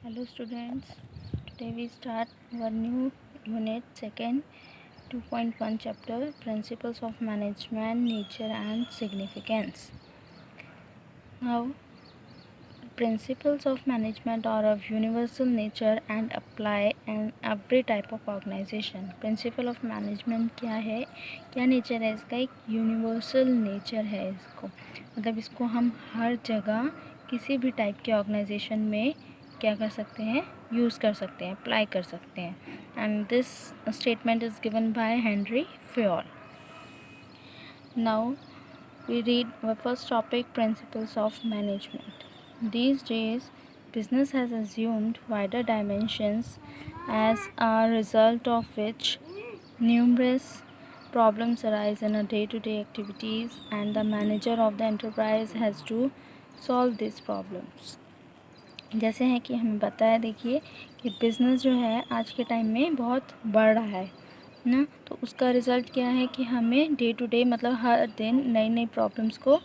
Hello students, today we start our new unit second 2.1 chapter Principles of Management, Nature and Significance. Now, principles of management are of universal nature and apply in every type of organization. Principle of management क्या है, क्या nature है इसका? एक universal nature है इसको, मतलब इसको हम हर जगह किसी भी टाइप के ऑर्गेनाइजेशन में क्या कर सकते हैं, यूज़ कर सकते हैं, अप्लाई कर सकते हैं. And this statement is given by Henry Fayol. Now we read our first topic, principles of management. These days, business has assumed wider dimensions, as a result of which numerous problems arise in our day-to-day activities, and the manager of the enterprise has to solve these problems. जैसे है कि हमें पता है, देखिए कि business जो है आज के टाइम में बहुत बढ़ रहा है ना, तो उसका रिज़ल्ट क्या है कि हमें डे टू डे मतलब हर दिन नई नई प्रॉब्लम्स को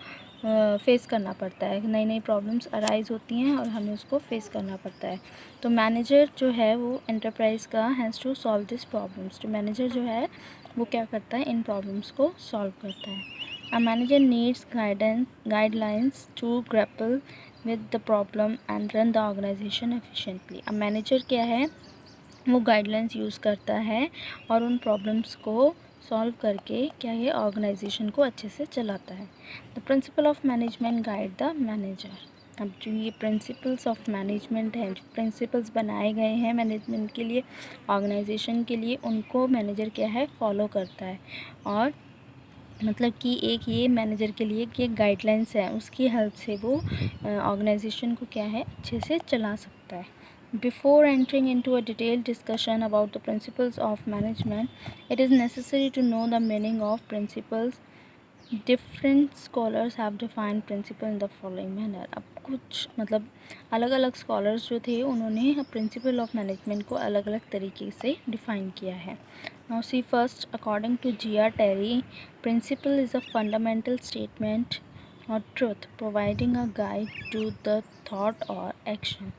फेस करना पड़ता है, नई नई प्रॉब्लम्स अराइज होती हैं और हमें उसको फेस करना पड़ता है. तो मैनेजर जो है वो एंटरप्राइज का has to solve this problems. तो मैनेजर जो है वो क्या करता है, इन प्रॉब्लम्स को सॉल्व करता है. A manager needs guidelines to grapple with the problem and run the organisation efficiently. अब मैनेजर क्या है, वो गाइडलाइंस यूज़ करता है और उन प्रॉब्लम्स को सॉल्व करके क्या है, ऑर्गेनाइजेशन को अच्छे से चलाता है. The principle of management guide the manager. अब जो ये प्रिंसिपल्स ऑफ मैनेजमेंट हैं, जो प्रिंसिपल्स बनाए गए हैं मैनेजमेंट के लिए, ऑर्गेनाइजेशन के लिए, उनको मैनेजर क्या है, फॉलो करता है. और मतलब कि एक ये मैनेजर के लिए कि एक गाइडलाइंस है, उसकी हेल्प से वो ऑर्गेनाइजेशन को क्या है, अच्छे से चला सकता है. Before entering into a detailed discussion about the principles of management, it is necessary to know the meaning of principles. Different scholars have defined principle in the following manner. अब कुछ मतलब अलग अलग स्कॉलर्स जो थे उन्होंने प्रिंसिपल ऑफ मैनेजमेंट को अलग अलग तरीके से डिफ़ाइन किया है. Now see first, according to G.R. Terry, principle is a fundamental statement or truth providing a guide to the thought or action.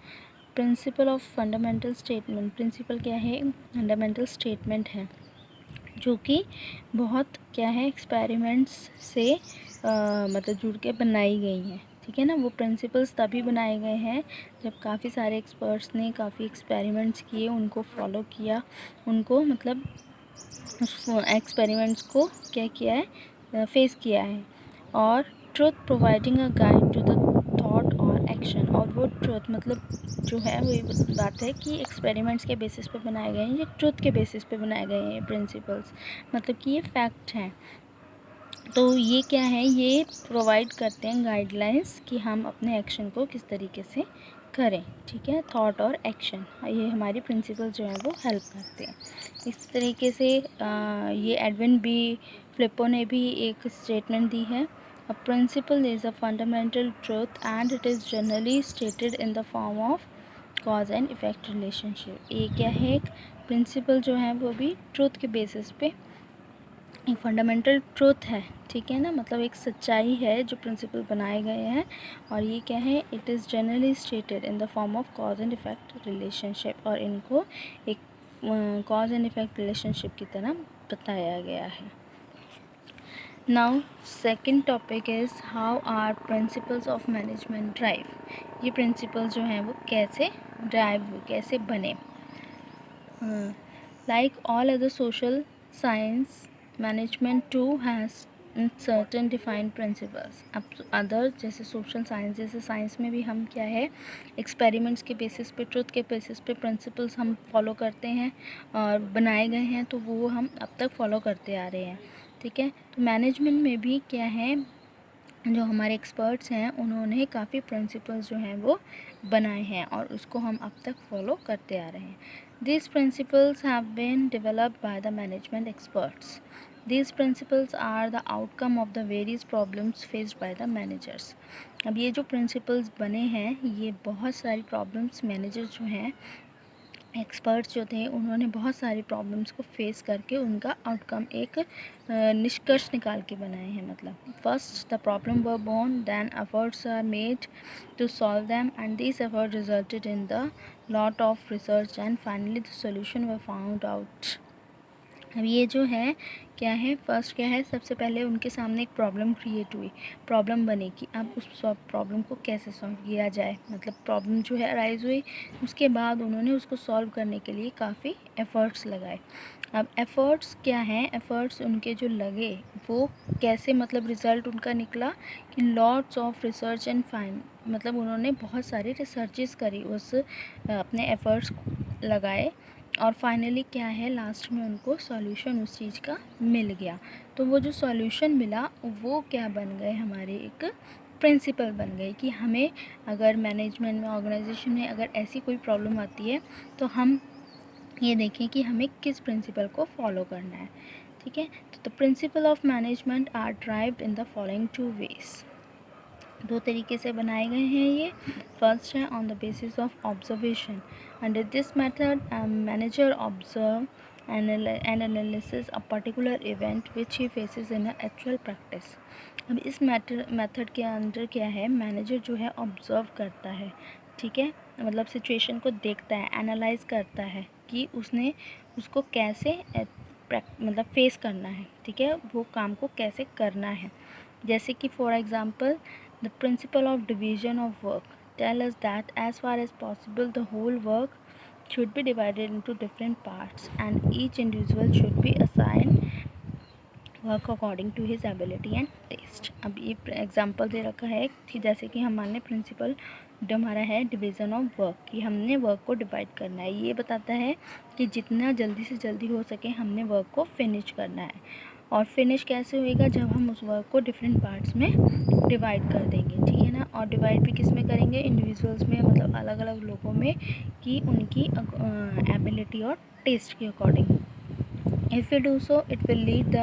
Principle of fundamental statement, principle क्या है, fundamental statement है जो कि बहुत क्या है, एक्सपेरिमेंट्स से मतलब जुड़ के बनाई गई हैं. ठीक है ना. वो प्रिंसिपल्स तभी बनाए गए हैं जब काफ़ी सारे एक्सपर्ट्स ने काफ़ी एक्सपेरिमेंट्स किए, उनको फॉलो किया, उनको मतलब उस एक्सपेरिमेंट्स को क्या किया है, फेस किया है. और truth providing a guide to the thought और एक्शन. और वो ट्रुथ मतलब जो है वो ये बात है कि एक्सपेरिमेंट्स के बेसिस पे बनाए गए हैं, ये ट्रुथ के बेसिस पे बनाए गए हैं ये प्रिंसिपल्स, मतलब कि ये फैक्ट हैं. तो ये क्या है, ये प्रोवाइड करते हैं गाइडलाइंस कि हम अपने एक्शन को किस तरीके से करें. ठीक है, थॉट और एक्शन, ये हमारी प्रिंसिपल जो है वो हेल्प करते हैं. इस तरीके से ये एडविन बी फ्लिपो ने भी एक स्टेटमेंट दी है. A principle is a fundamental truth and it is generally stated in the form of cause and effect relationship. ये क्या है, एक प्रिंसिपल जो है वो भी ट्रूथ के बेसिस पे एक फंडामेंटल ट्रूथ है. ठीक है ना, मतलब एक सच्चाई है जो प्रिंसिपल बनाए गए हैं. और ये क्या है, it is generally stated in the form of cause and effect relationship. और इनको एक कॉज एंड इफ़ेक्ट रिलेशनशिप की तरह बताया गया है. Now second topic is how are principles of management derive. ये प्रिंसिपल्स जो हैं वो कैसे ड्राइव, कैसे बने. Like all other social science, management too has certain defined principles. अब अदर जैसे सोशल साइंस जैसे साइंस में भी हम क्या है, एक्सपेरिमेंट्स के बेसिस पे, ट्रुथ के बेसिस पे प्रिंसिपल्स हम फॉलो करते हैं और बनाए गए हैं, तो वो हम अब तक फॉलो करते आ रहे हैं. ठीक है, तो मैनेजमेंट में भी क्या है, जो हमारे एक्सपर्ट्स हैं उन्होंने काफ़ी प्रिंसिपल्स जो हैं वो बनाए हैं और उसको हम अब तक फॉलो करते आ रहे हैं. These principles have been developed by the management experts. These principles are the outcome of the various problems faced by the managers. अब ये जो principles बने हैं, ये बहुत सारी problems managers जो हैं एक्सपर्ट्स जो थे उन्होंने बहुत सारी प्रॉब्लम्स को फेस करके उनका आउटकम एक निष्कर्ष निकाल के बनाए हैं। मतलब first the problem were born, then efforts are made to solve them and this effort resulted in the lot of research and finally the solution were found out. अब ये जो है क्या है, फर्स्ट क्या है, सबसे पहले उनके सामने एक प्रॉब्लम क्रिएट हुई, प्रॉब्लम बनी कि अब उस प्रॉब्लम को कैसे सॉल्व किया जाए। मतलब प्रॉब्लम जो है अराइज हुई, उसके बाद उन्होंने उसको सॉल्व करने के लिए काफ़ी एफ़र्ट्स लगाए। अब एफ़र्ट्स क्या हैं, एफ़र्ट्स उनके जो लगे वो कैसे, मतलब रिज़ल्ट उनका निकला कि lots of research and fine, मतलब उन्होंने बहुत सारी रिसर्चेस करी, उस अपने एफ़र्ट्स लगाए और फाइनली क्या है, लास्ट में उनको सॉल्यूशन उस चीज़ का मिल गया। तो वो जो सॉल्यूशन मिला वो क्या बन गए, हमारे एक प्रिंसिपल बन गए कि हमें अगर मैनेजमेंट में, ऑर्गेनाइजेशन में अगर ऐसी कोई प्रॉब्लम आती है तो हम ये देखें कि हमें किस प्रिंसिपल को फॉलो करना है। ठीक है, तो the principle of management are derived in the following 2 ways. 2 तरीके से बनाए गए हैं ये। फर्स्ट है on the basis of observation. Under this method manager observe and analysis a particular event which he faces in a actual practice. अब इस method के अंदर क्या है, मैनेजर जो है ऑब्जर्व करता है, ठीक है, मतलब सिचुएशन को देखता है, एनालाइज करता है कि उसने उसको कैसे मतलब फेस करना है, ठीक है, वो काम को कैसे करना है। जैसे कि for example the principle of division of work tell us that as far as possible the whole work should be divided into different parts and each individual should be assigned work according to his ability and test. अब ये example दे रखा है कि जैसे कि हमारे principal जो हमारा है डिवीज़न ऑफ वर्क, कि हमने वर्क को डिवाइड करना है। ये बताता है कि जितना जल्दी से जल्दी हो सके हमने वर्क को फिनिश करना है। और फिनिश कैसे होएगा, जब हम उस वर्क को डिफरेंट पार्ट्स में डिवाइड कर देंगे, ठीक है ना। और डिवाइड भी किस में करेंगे, इंडिविजुअल्स में, मतलब अलग अलग लोगों में, कि उनकी एबिलिटी और टेस्ट के according. If we do so, it will lead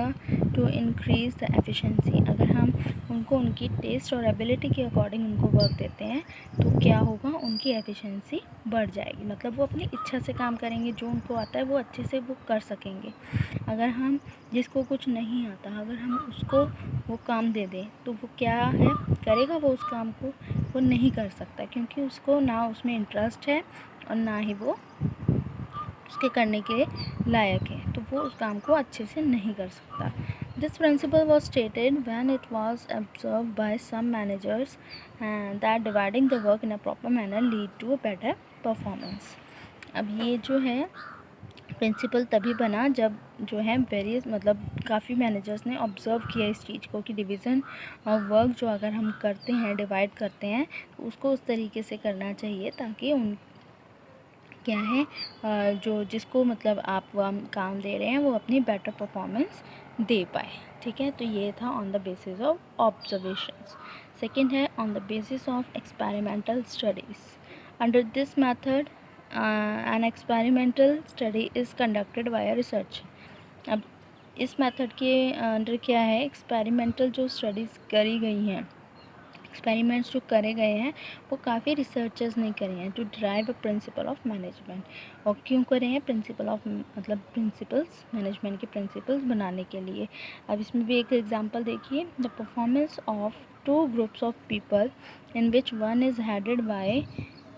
to increase the efficiency। अगर हम उनको उनकी टेस्ट और एबिलिटी के अकॉर्डिंग उनको वर्क देते हैं तो क्या होगा, उनकी एफिशिएंसी बढ़ जाएगी। मतलब वो अपनी इच्छा से काम करेंगे, जो उनको आता है वो अच्छे से वो कर सकेंगे। अगर हम जिसको कुछ नहीं आता, अगर हम उसको वो काम दे दें तो वो क्या है करेगा, वो उस काम को वो नहीं कर सकता, क्योंकि उसको ना उसमें इंटरेस्ट है और ना ही वो उसके करने के लायक है, तो वो उस काम को अच्छे से नहीं कर सकता। This principle was stated when it was observe by some managers that dividing the work in a proper manner lead to a better performance. अब ये जो है प्रिंसिपल तभी बना जब जो है वेरियस, मतलब काफ़ी मैनेजर्स ने ऑब्ज़र्व किया इस चीज़ को कि डिवीज़न ऑफ वर्क जो अगर हम करते हैं, डिवाइड करते हैं, तो उसको उस तरीके से करना चाहिए ताकि उन क्या है जो जिसको मतलब आप वो काम दे रहे हैं वो अपनी बेटर परफॉर्मेंस दे पाए। ठीक है, तो ये था on the basis of observations. Second है on the basis of experimental studies. Under this method an experimental study is conducted by research. अब इस मेथड के अंडर क्या है, एक्सपेरिमेंटल जो स्टडीज़ करी गई हैं, एक्सपेरिमेंट्स जो करे गए हैं वो काफ़ी रिसर्चर्स ने करे हैं to derive a principle of management. और क्यों करे हैं, प्रिंसिपल ऑफ मतलब प्रिंसिपल्स, मैनेजमेंट के प्रिंसिपल्स बनाने के लिए। अब इसमें भी एक एग्जांपल देखिए, the performance of 2 groups of people in which one is headed by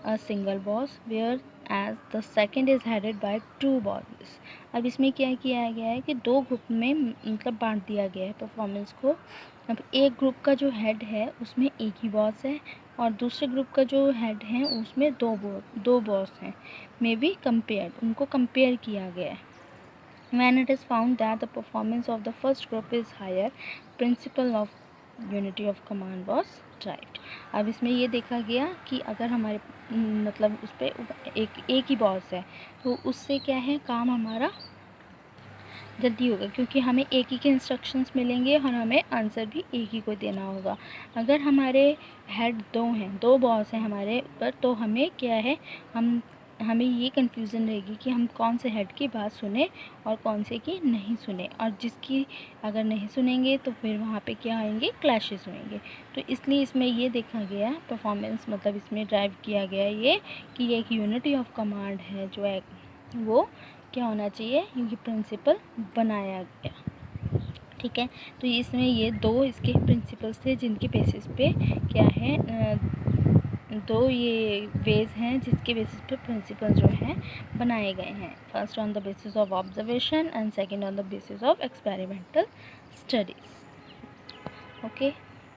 a single boss whereas the second is headed by 2 bosses. अब इसमें क्या किया गया है कि 2 ग्रुप में मतलब बांट दिया गया है परफॉर्मेंस को। अब एक ग्रुप का जो हेड है उसमें एक ही बॉस है और दूसरे ग्रुप का जो हेड है उसमें दो बॉस हैं, मे बी कंपेयर्ड, उनको कंपेयर किया गया है। When it is found that the performance of the first group is higher, principle of unity of command was derived। अब इसमें ये देखा गया कि अगर हमारे मतलब उस पर एक ही बॉस है तो उससे क्या है, काम हमारा जल्दी होगा, क्योंकि हमें एक ही के इंस्ट्रक्शंस मिलेंगे और हमें आंसर भी एक ही को देना होगा। अगर हमारे हेड 2 हैं, 2 बॉस हैं हमारे ऊपर, तो हमें क्या है, हमें ये कन्फ्यूज़न रहेगी कि हम कौन से हेड की बात सुने और कौन से की नहीं सुने, और जिसकी अगर नहीं सुनेंगे तो फिर वहाँ पे क्या आएंगे, क्लैशेस होंगे। तो इसलिए इसमें ये देखा गया परफॉर्मेंस, मतलब इसमें ड्राइव किया गया ये कि एक यूनिटी ऑफ कमांड है जो है वो क्या होना चाहिए, क्योंकि प्रिंसिपल बनाया गया। ठीक है, तो इसमें ये दो इसके प्रिंसिपल्स थे जिनके बेसिस पे क्या है, दो ये वेज हैं जिसके बेसिस पे प्रिंसिपल जो हैं बनाए गए हैं। First on the basis of observation and second on the basis of experimental studies. Okay,